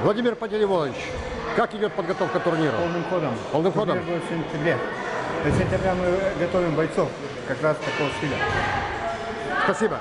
Владимир Пантелеймонович, как идет подготовка к турниру? Полным ходом. Полным ходом? Турнир будет в сентябре. До сентября мы готовим бойцов как раз такого стиля. Спасибо.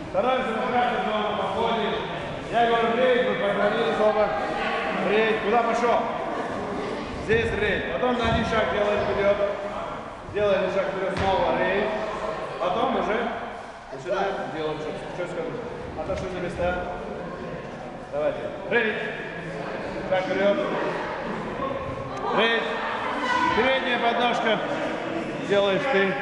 Стараемся набрать зону, походим. Я говорю, рейд, вы проговорили слово. Рейд, куда пошел? Здесь рейд. Потом на один шаг делаем вперед. Делаем один шаг вперед, снова рейд. Потом уже начинаем делать что скажу. Отошли на места. Давайте. Рейд. Шаг вперед. Рейд. Передняя подножка. Делаешь ты.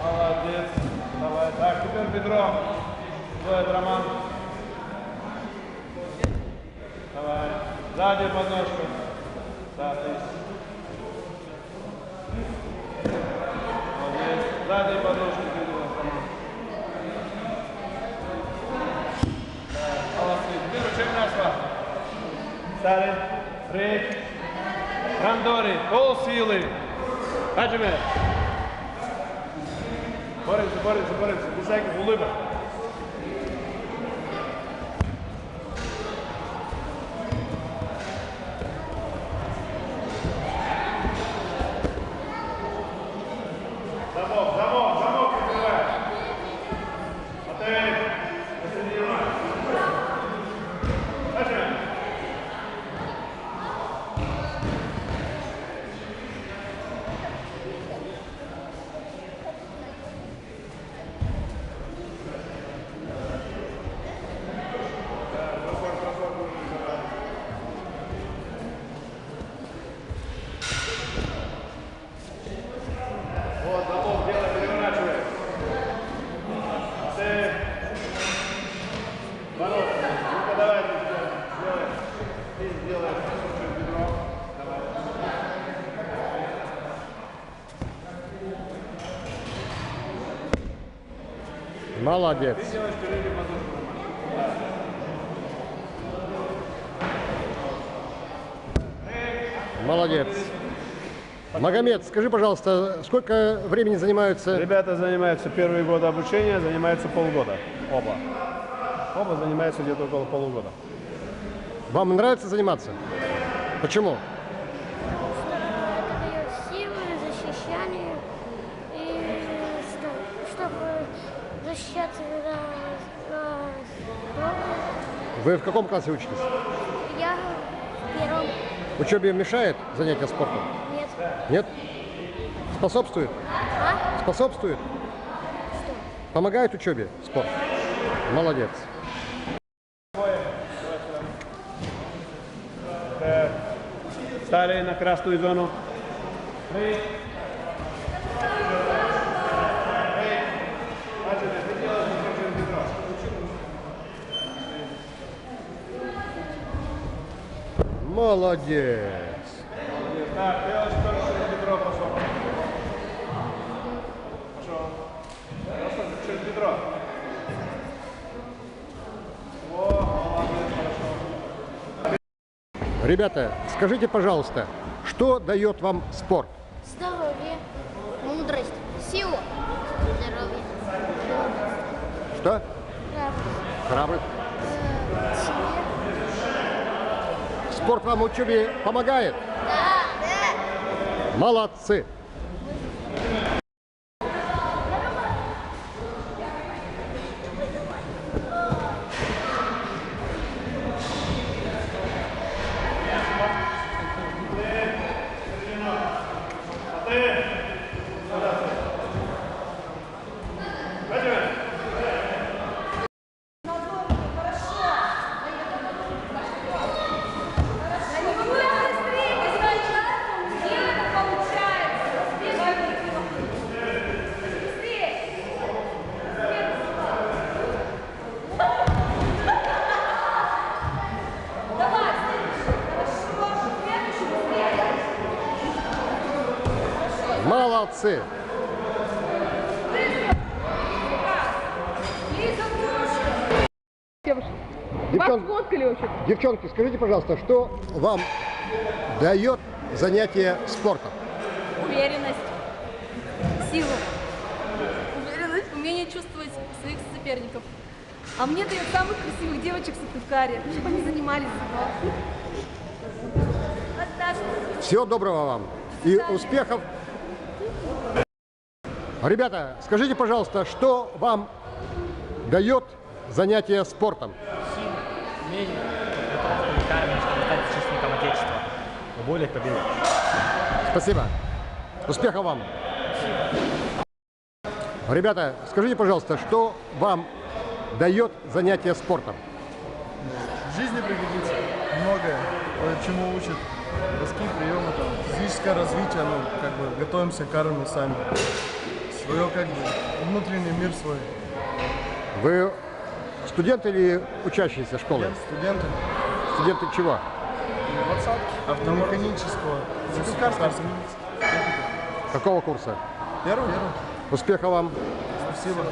Молодец. Давай. Так, теперь бедро. Делает Роман. Давай. Сзади подножка. Да, отлично. Молодец. Сзади подножка. Молодцы. Теперь учим нас. Старый. Рейд. Рандори. Пол силы. Хаджиме. Боремся, боремся, боремся. Без всяких улыбок. Замок, замок, замок открываешь. Отель. Посредине. Дальше. Молодец. Ты делаешь перерыв на тоже нормально. Молодец. Магомед, скажи, пожалуйста, сколько времени занимаются? Ребята занимаются первые годы обучения, занимаются полгода. Оба. Оба занимаются где-то около полугода. Вам нравится заниматься? Почему? Это дает силы, защищание, и чтобы защищаться, когда Вы в каком классе учитесь? я в первом. Учебе мешает занятие спортом? Нет. Нет? Способствует? А? Способствует? Помогает учебе спорт? Молодец. Стали на красную зону. Молодец. Так, делаешь только через бедро, пошел. Пошел. Просто через бедро. О, молодец, хорошо. Ребята, скажите, пожалуйста, что дает вам спорт? Здоровье, мудрость, силу, здоровье, Что? храбрость, Храбрость. сила. Спорт вам в учебе помогает? Да. Молодцы. Молодцы. Вас сфоткали вообще? Девчонки, скажите, пожалуйста, что вам дает занятие спортом? Уверенность, силу, уверенность, умение чувствовать своих соперников. А мне дает самых красивых девочек в Сыктывкаре, чтобы они занимались собой. Вот так. Всего доброго вам и успехов. Ребята, скажите, пожалуйста, что вам дает занятие спортом? Умение, подготовку к армии, чтобы стать защитником Отечества. Более победы. Спасибо. Успехов вам. Ребята, скажите, пожалуйста, что вам дает занятие спортом? В жизни пригодится многое, чему учат доски, приемы, там, физическое развитие, ну, как бы готовимся к армии сами. Свое, как бы, внутренний мир свой. Вы студент или учащийся школы? Студенты Студенты чего? автомеханического, Сыктывкарского. Какого курса? Первый? Успехов вам. Спасибо.